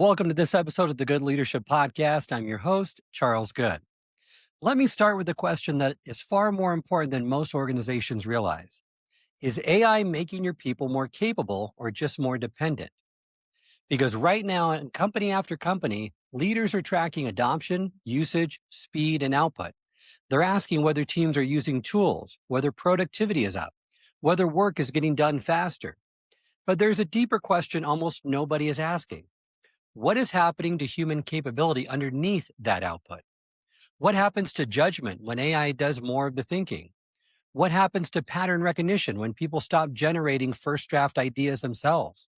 Welcome to this episode of the Good Leadership Podcast. I'm your host, Charles Good. Let me start with a question that is far more important than most organizations realize. Is AI making your people more capable or just more dependent? Because right now, in company after company, leaders are tracking adoption, usage, speed, and output. They're asking whether teams are using tools, whether productivity is up, whether work is getting done faster. But there's a deeper question almost nobody is asking. What is happening to human capability underneath that output? What happens to judgment when AI does more of the thinking? What happens to pattern recognition when people stop generating first draft ideas themselves?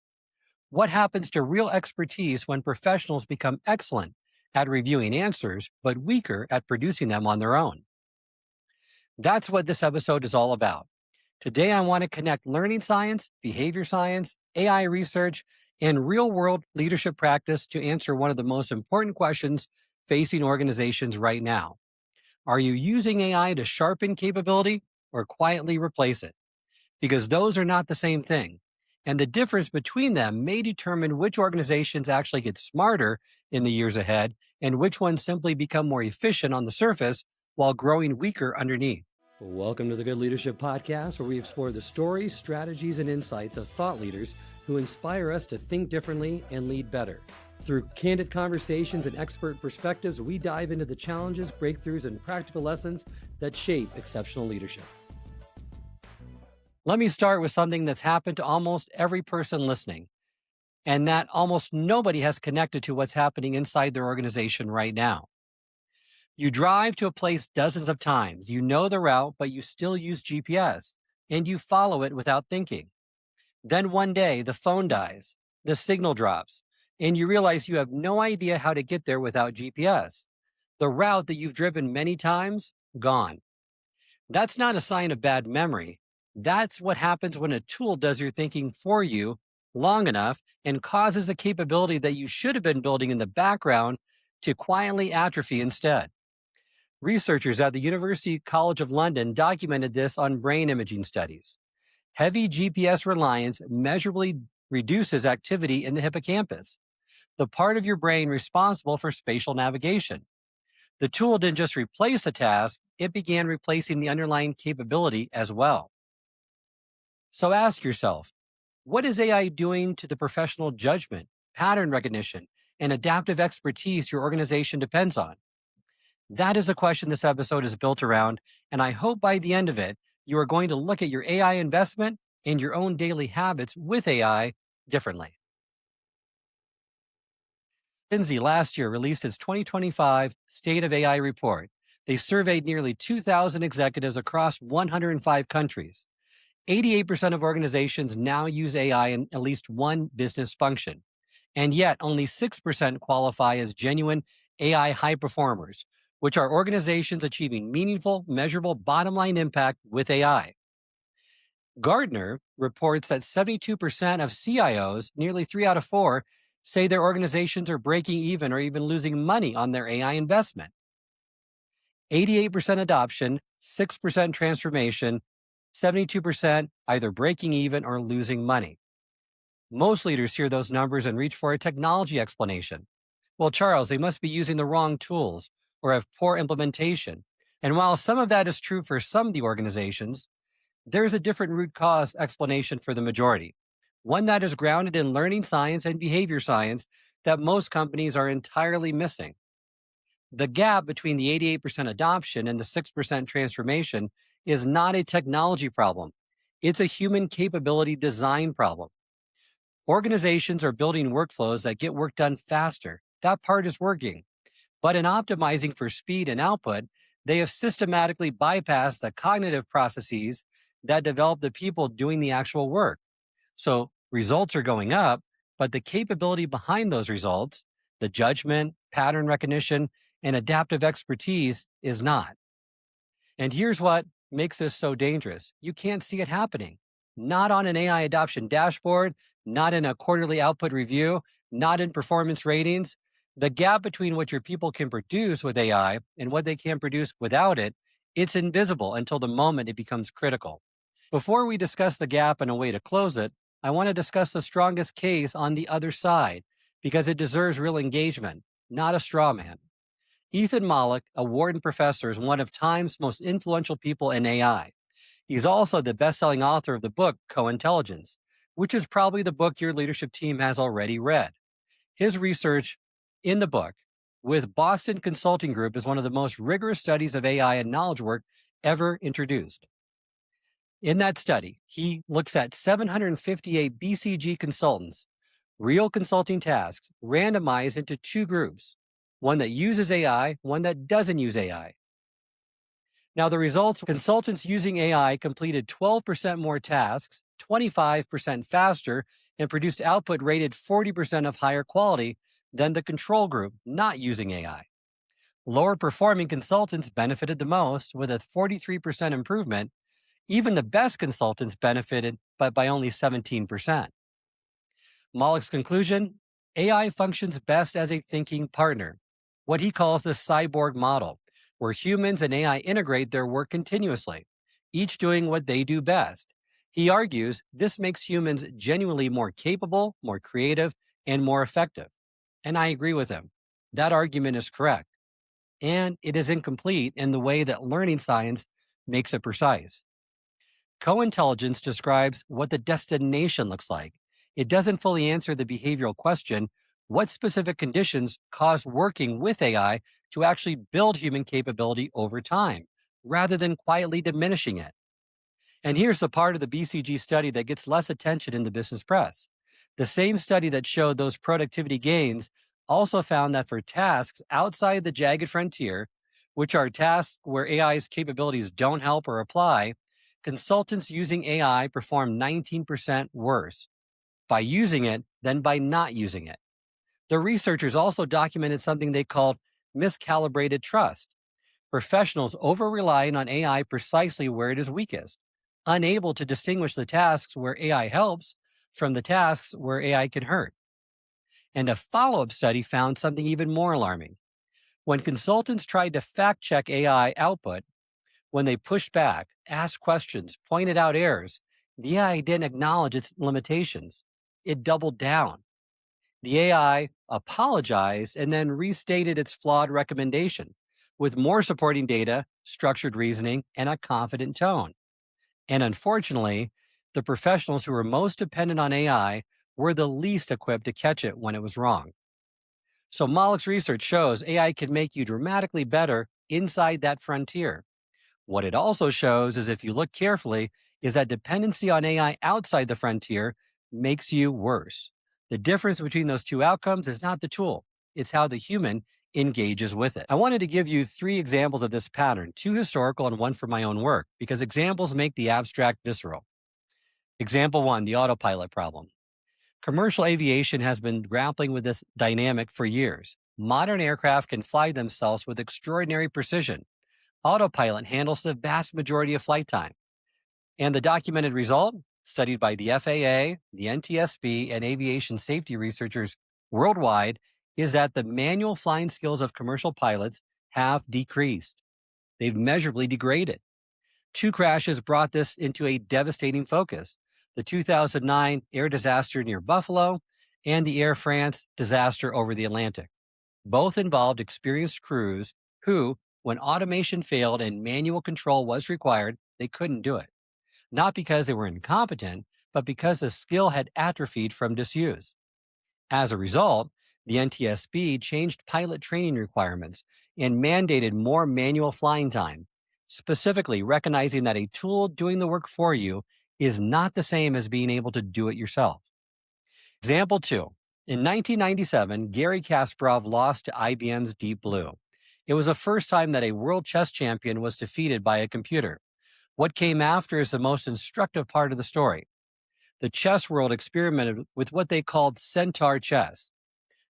What happens to real expertise when professionals become excellent at reviewing answers, but weaker at producing them on their own? That's what this episode is all about. Today, I want to connect learning science, behavior science, AI research, and real-world leadership practice to answer one of the most important questions facing organizations right now. Are you using AI to sharpen capability or quietly replace it? Because those are not the same thing. And the difference between them may determine which organizations actually get smarter in the years ahead and which ones simply become more efficient on the surface while growing weaker underneath. Welcome to the Good Leadership Podcast, where we explore the stories, strategies, and insights of thought leaders who inspire us to think differently and lead better. Through candid conversations and expert perspectives, we dive into the challenges, breakthroughs, and practical lessons that shape exceptional leadership. Let me start with something that's happened to almost every person listening, and that almost nobody has connected to what's happening inside their organization right now. You drive to a place dozens of times. You know the route, but you still use GPS, and you follow it without thinking. Then one day, the phone dies, the signal drops, and you realize you have no idea how to get there without GPS. The route that you've driven many times, gone. That's not a sign of bad memory. That's what happens when a tool does your thinking for you long enough and causes the capability that you should have been building in the background to quietly atrophy instead. Researchers at the University College of London documented this on brain imaging studies. Heavy GPS reliance measurably reduces activity in the hippocampus, the part of your brain responsible for spatial navigation. The tool didn't just replace a task, it began replacing the underlying capability as well. So ask yourself, what is AI doing to the professional judgment, pattern recognition, and adaptive expertise your organization depends on? That is a question this episode is built around, and I hope by the end of it, you are going to look at your AI investment and your own daily habits with AI differently. McKinsey last year released its 2025 State of AI report. They surveyed nearly 2,000 executives across 105 countries. 88% of organizations now use AI in at least one business function, and yet only 6% qualify as genuine AI high performers, which are organizations achieving meaningful, measurable bottom-line impact with AI. Gartner reports that 72% of CIOs, nearly 3 out of 4, say their organizations are breaking even or even losing money on their AI investment. 88% adoption, 6% transformation, 72% either breaking even or losing money. Most leaders hear those numbers and reach for a technology explanation. Well, Charles, they must be using the wrong tools or have poor implementation. And while some of that is true for some of the organizations, there's a different root cause explanation for the majority, one that is grounded in learning science and behavior science that most companies are entirely missing. The gap between the 88% adoption and the 6% transformation is not a technology problem. It's a human capability design problem. Organizations are building workflows that get work done faster. That part is working. But in optimizing for speed and output, they have systematically bypassed the cognitive processes that develop the people doing the actual work. So results are going up, but the capability behind those results, the judgment, pattern recognition, and adaptive expertise is not. And here's what makes this so dangerous. You can't see it happening. Not on an AI adoption dashboard, not in a quarterly output review, not in performance ratings. The gap between what your people can produce with AI and what they can produce without it, it's invisible until the moment it becomes critical. Before we discuss the gap and a way to close it, I want to discuss the strongest case on the other side, because it deserves real engagement, not a straw man. Ethan Mollick, a Wharton professor, is one of Time's most influential people in AI. He's also the best-selling author of the book Co-Intelligence, which is probably the book your leadership team has already read. His research in the book with Boston Consulting Group is one of the most rigorous studies of AI and knowledge work ever introduced. In that study, he looks at 758 BCG consultants, real consulting tasks, randomized into two groups, one that uses AI, one that doesn't use AI. Now, the results, consultants using AI completed 12% more tasks, 25% faster, and produced output rated 40% of higher quality than the control group not using AI. Lower performing consultants benefited the most with a 43% improvement. Even the best consultants benefited, but by only 17%. Mollick's conclusion: AI functions best as a thinking partner, what he calls the cyborg model, where humans and AI integrate their work continuously, each doing what they do best. He argues this makes humans genuinely more capable, more creative, and more effective. And I agree with him. That argument is correct. And it is incomplete in the way that learning science makes it precise. Co-intelligence describes what the destination looks like. It doesn't fully answer the behavioral question: what specific conditions cause working with AI to actually build human capability over time, rather than quietly diminishing it? And here's the part of the BCG study that gets less attention in the business press. The same study that showed those productivity gains also found that for tasks outside the jagged frontier, which are tasks where AI's capabilities don't help or apply, consultants using AI perform 19% worse by using it than by not using it. The researchers also documented something they called miscalibrated trust. Professionals over-relying on AI precisely where it is weakest, unable to distinguish the tasks where AI helps from the tasks where AI can hurt. And a follow-up study found something even more alarming. When consultants tried to fact-check AI output, when they pushed back, asked questions, pointed out errors, the AI didn't acknowledge its limitations. It doubled down. The AI apologized and then restated its flawed recommendation with more supporting data, structured reasoning, and a confident tone. And unfortunately, the professionals who were most dependent on AI were the least equipped to catch it when it was wrong. So Mollick's research shows AI can make you dramatically better inside that frontier. What it also shows is, if you look carefully, is that dependency on AI outside the frontier makes you worse. The difference between those two outcomes is not the tool, it's how the human engages with it. I wanted to give you 3 examples of this pattern, 2 historical and 1 from my own work, because examples make the abstract visceral. Example 1, the autopilot problem. Commercial aviation has been grappling with this dynamic for years. Modern aircraft can fly themselves with extraordinary precision. Autopilot handles the vast majority of flight time. And the documented result, studied by the FAA, the NTSB, and aviation safety researchers worldwide, is that the manual flying skills of commercial pilots have decreased. They've measurably degraded. 2 crashes brought this into a devastating focus: the 2009 air disaster near Buffalo and the Air France disaster over the Atlantic. Both involved experienced crews who, when automation failed and manual control was required, they couldn't do it. Not because they were incompetent, but because the skill had atrophied from disuse. As a result, the NTSB changed pilot training requirements and mandated more manual flying time, specifically recognizing that a tool doing the work for you is not the same as being able to do it yourself. Example 2. In 1997, Garry Kasparov lost to IBM's Deep Blue. It was the first time that a world chess champion was defeated by a computer. What came after is the most instructive part of the story. The chess world experimented with what they called Centaur chess,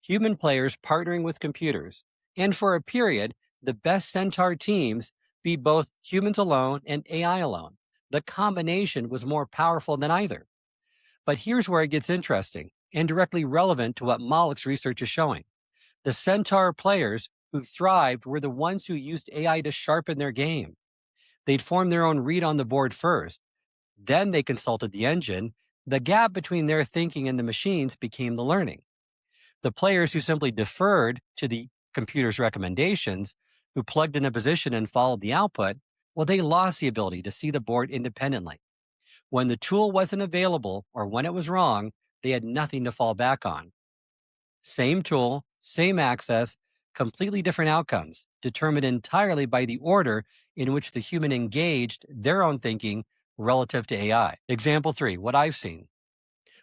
human players partnering with computers. And for a period, the best Centaur teams beat both humans alone and AI alone. The combination was more powerful than either. But here's where it gets interesting and directly relevant to what Mollick's research is showing. The Centaur players who thrived were the ones who used AI to sharpen their game. They'd form their own read on the board first. Then they consulted the engine. The gap between their thinking and the machines became the learning. The players who simply deferred to the computer's recommendations, who plugged in a position and followed the output, well, they lost the ability to see the board independently. When the tool wasn't available or when it was wrong, they had nothing to fall back on. Same tool, same access, completely different outcomes, determined entirely by the order in which the human engaged their own thinking relative to AI. Example 3, what I've seen.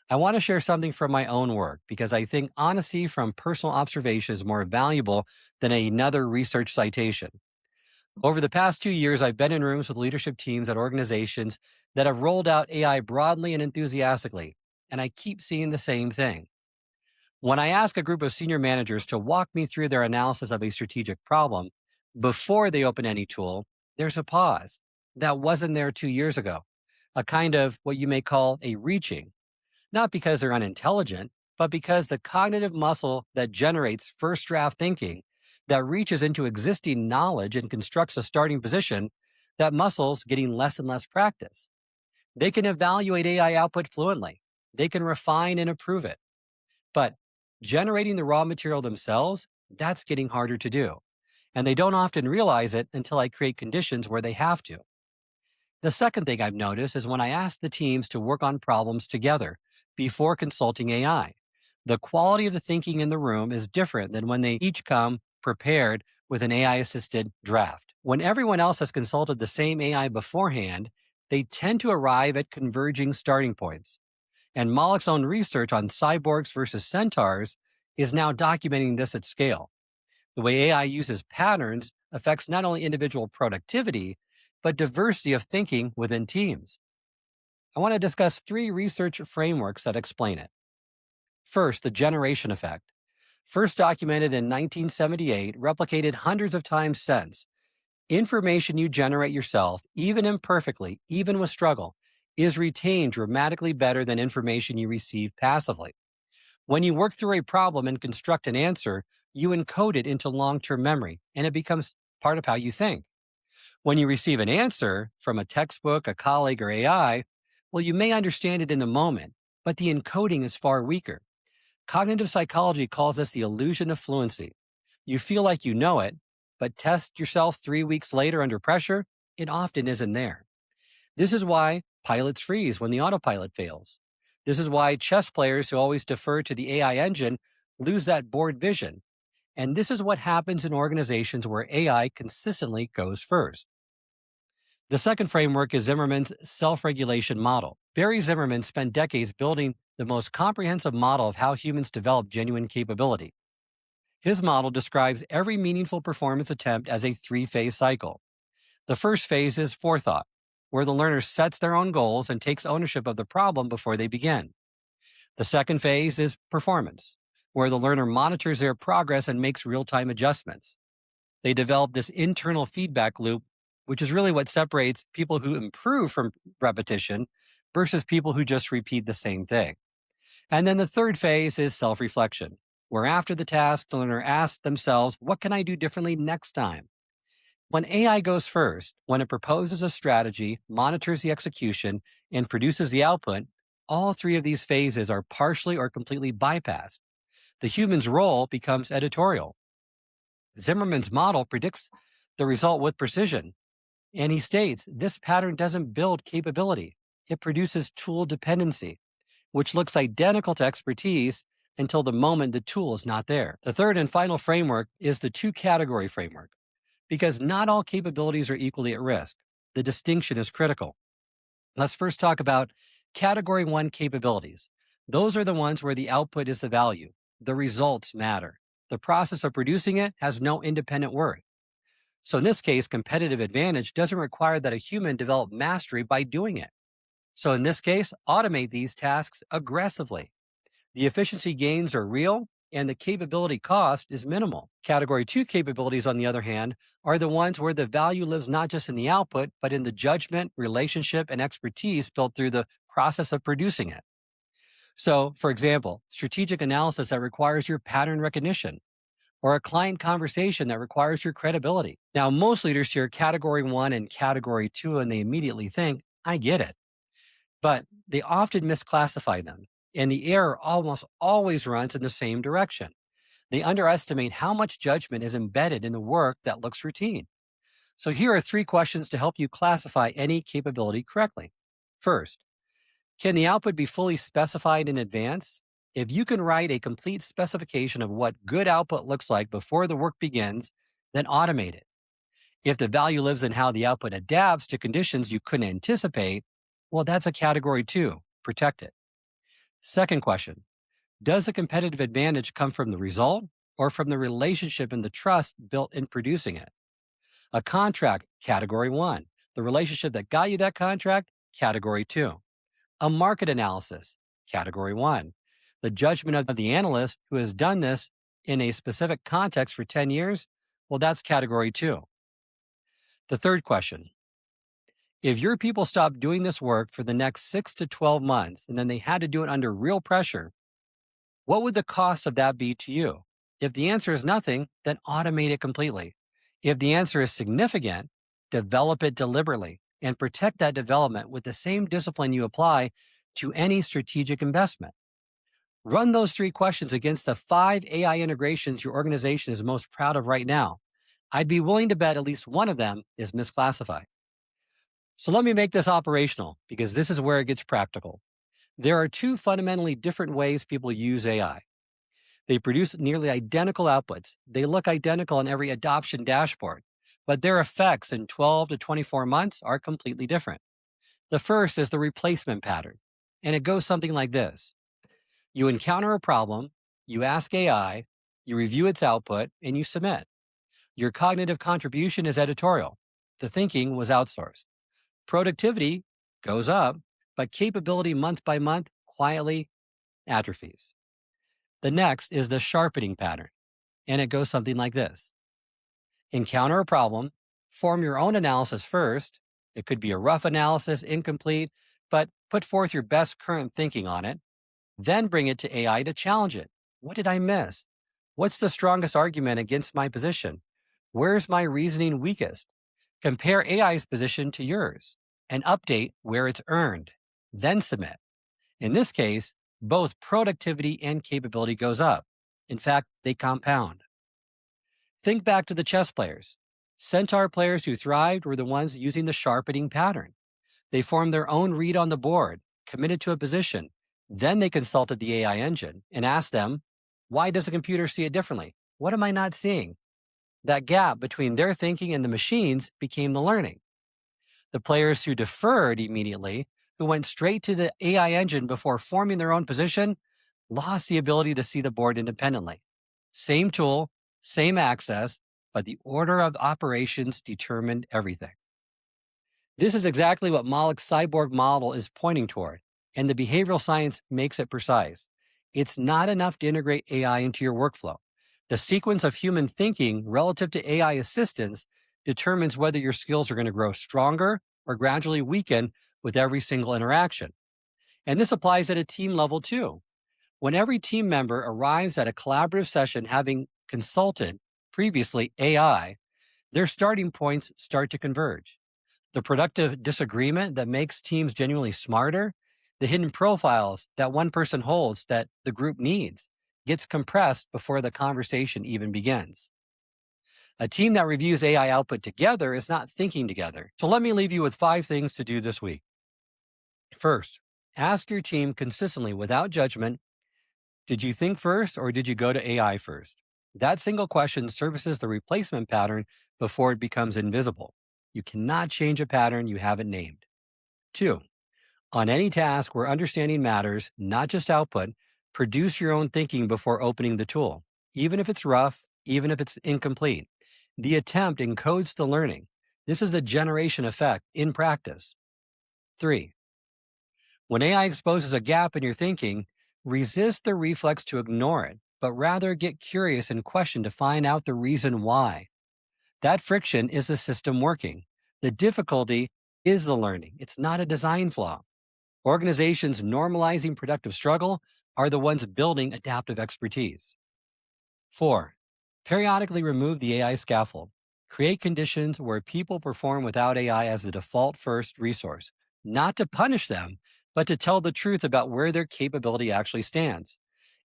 I want to share something from my own work because I think honesty from personal observation is more valuable than another research citation. Over the past 2 years, I've been in rooms with leadership teams at organizations that have rolled out AI broadly and enthusiastically, and I keep seeing the same thing. When I ask a group of senior managers to walk me through their analysis of a strategic problem before they open any tool, there's a pause. That wasn't there 2 years ago, a kind of what you may call a reaching, not because they're unintelligent, but because the cognitive muscle that generates first draft thinking, that reaches into existing knowledge and constructs a starting position, that muscle's getting less and less practice. They can evaluate AI output fluently. They can refine and improve it. But generating the raw material themselves, that's getting harder to do. And they don't often realize it until I create conditions where they have to. The second thing I've noticed is when I ask the teams to work on problems together before consulting AI. The quality of the thinking in the room is different than when they each come prepared with an AI-assisted draft. When everyone else has consulted the same AI beforehand, they tend to arrive at converging starting points. And Mollick's own research on cyborgs versus centaurs is now documenting this at scale. The way AI uses patterns affects not only individual productivity, but diversity of thinking within teams. I want to discuss 3 research frameworks that explain it. First, the generation effect. First documented in 1978, replicated hundreds of times since. Information you generate yourself, even imperfectly, even with struggle, is retained dramatically better than information you receive passively. When you work through a problem and construct an answer, you encode it into long-term memory, and it becomes part of how you think. When you receive an answer from a textbook, a colleague, or AI, well, you may understand it in the moment, but the encoding is far weaker. Cognitive psychology calls this the illusion of fluency. You feel like you know it, but test yourself 3 weeks later under pressure, it often isn't there. This is why pilots freeze when the autopilot fails. This is why chess players who always defer to the AI engine lose that board vision. And this is what happens in organizations where AI consistently goes first. The second framework is Zimmerman's self-regulation model. Barry Zimmerman spent decades building the most comprehensive model of how humans develop genuine capability. His model describes every meaningful performance attempt as a 3-phase cycle. The first phase is forethought, where the learner sets their own goals and takes ownership of the problem before they begin. The second phase is performance, where the learner monitors their progress and makes real-time adjustments. They develop this internal feedback loop, which is really what separates people who improve from repetition versus people who just repeat the same thing. And then the third phase is self-reflection, where after the task, the learner asks themselves, what can I do differently next time? When AI goes first, when it proposes a strategy, monitors the execution, and produces the output, all 3 of these phases are partially or completely bypassed. The human's role becomes editorial. Zimmerman's model predicts the result with precision. And he states, this pattern doesn't build capability. It produces tool dependency, which looks identical to expertise until the moment the tool is not there. The third and final framework is the 2-category framework, because not all capabilities are equally at risk. The distinction is critical. Let's first talk about Category 1 capabilities. Those are the ones where the output is the value. The results matter. The process of producing it has no independent worth. So in this case, competitive advantage doesn't require that a human develop mastery by doing it. So in this case, automate these tasks aggressively. The efficiency gains are real and the capability cost is minimal. Category 2 capabilities, on the other hand, are the ones where the value lives not just in the output, but in the judgment, relationship, and expertise built through the process of producing it. So, for example, strategic analysis that requires your pattern recognition, or a client conversation that requires your credibility. Now, most leaders hear Category 1 and Category 2, and they immediately think, I get it. But they often misclassify them. and the error almost always runs in the same direction. They underestimate how much judgment is embedded in the work that looks routine. So here are 3 questions to help you classify any capability correctly. First, can the output be fully specified in advance? If you can write a complete specification of what good output looks like before the work begins, then automate it. If the value lives in how the output adapts to conditions you couldn't anticipate, well, that's a category 2. Protect it. Second question, does the competitive advantage come from the result or from the relationship and the trust built in producing it? A contract, category 1. The relationship that got you that contract, category 2. A market analysis, category 1. The judgment of the analyst who has done this in a specific context for 10 years, well, that's category 2. The third question, if your people stopped doing this work for the next 6 to 12 months and then they had to do it under real pressure, what would the cost of that be to you? If the answer is nothing, then automate it completely. If the answer is significant, develop it deliberately and protect that development with the same discipline you apply to any strategic investment. Run those 3 questions against the 5 AI integrations your organization is most proud of right now. I'd be willing to bet at least one of them is misclassified. So let me make this operational because this is where it gets practical. There are 2 fundamentally different ways people use AI. They produce nearly identical outputs. They look identical on every adoption dashboard, but their effects in 12 to 24 months are completely different. The first is the replacement pattern, and it goes something like this. You encounter a problem, you ask AI, you review its output, and you submit. Your cognitive contribution is editorial. The thinking was outsourced. Productivity goes up, but capability month by month quietly atrophies. The next is the sharpening pattern, and it goes something like this. Encounter a problem, form your own analysis first. It could be a rough analysis, incomplete, but put forth your best current thinking on it. Then bring it to AI to challenge it. What did I miss? What's the strongest argument against my position? Where's my reasoning weakest? Compare AI's position to yours and update where it's earned. Then submit. In this case, both productivity and capability goes up. In fact, they compound. Think back to the chess players. Centaur players who thrived were the ones using the sharpening pattern. They formed their own read on the board, committed to a position. Then they consulted the AI engine and asked them, why does the computer see it differently? What am I not seeing? That gap between their thinking and the machines became the learning. The players who deferred immediately, who went straight to the AI engine before forming their own position, lost the ability to see the board independently. Same tool, same access, but the order of operations determined everything. This is exactly what Mollick's cyborg model is pointing toward, and the behavioral science makes it precise. It's not enough to integrate AI into your workflow. The sequence of human thinking relative to AI assistance determines whether your skills are going to grow stronger or gradually weaken with every single interaction. And this applies at a team level too. When every team member arrives at a collaborative session having consulted previously AI, their starting points start to converge. The productive disagreement that makes teams genuinely smarter, the hidden profiles that one person holds that the group needs, gets compressed before the conversation even begins. A team that reviews AI output together is not thinking together. So let me leave you with 5 things to do this week. First, ask your team consistently without judgment, did you think first or did you go to AI first? That single question services the replacement pattern before it becomes invisible. You cannot change a pattern you haven't named. 2, on any task where understanding matters, not just output, produce your own thinking before opening the tool, even if it's rough, even if it's incomplete. The attempt encodes the learning. This is the generation effect in practice. 3, when AI exposes a gap in your thinking, resist the reflex to ignore it, but rather get curious and question to find out the reason why. That friction is the system working. The difficulty is the learning. It's not a design flaw. Organizations normalizing productive struggle are the ones building adaptive expertise. 4, periodically remove the AI scaffold. Create conditions where people perform without AI as the default first resource, not to punish them, but to tell the truth about where their capability actually stands.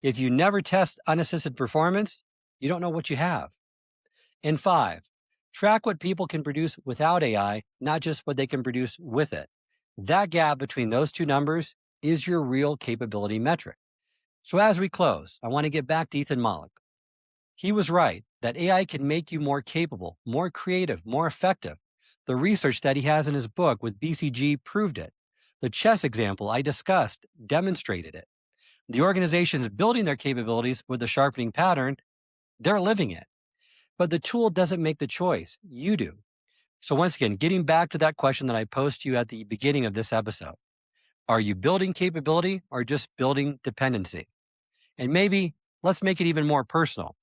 If you never test unassisted performance, you don't know what you have. And 5, track what people can produce without AI, not just what they can produce with it. That gap between those two numbers is your real capability metric. So as we close, I want to get back to Ethan Mollick. He was right that AI can make you more capable, more creative, more effective. The research that he has in his book with BCG proved it. The chess example I discussed demonstrated it. The organizations building their capabilities with the sharpening pattern, they're living it. But the tool doesn't make the choice. You do. So once again, getting back to that question that I posed to you at the beginning of this episode. Are you building capability or just building dependency? And maybe let's make it even more personal.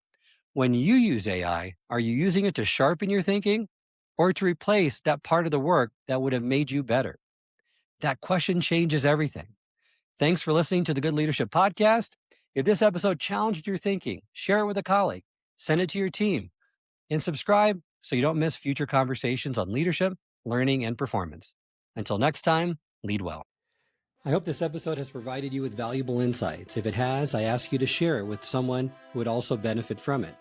When you use AI, are you using it to sharpen your thinking or to replace that part of the work that would have made you better? That question changes everything. Thanks for listening to the Good Leadership Podcast. If this episode challenged your thinking, share it with a colleague, send it to your team, and subscribe so you don't miss future conversations on leadership, learning, and performance. Until next time, lead well. I hope this episode has provided you with valuable insights. If it has, I ask you to share it with someone who would also benefit from it.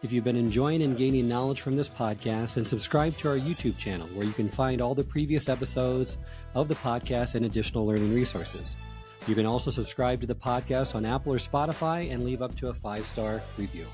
If you've been enjoying and gaining knowledge from this podcast, then subscribe to our YouTube channel where you can find all the previous episodes of the podcast and additional learning resources. You can also subscribe to the podcast on Apple or Spotify and leave up to a 5-star review.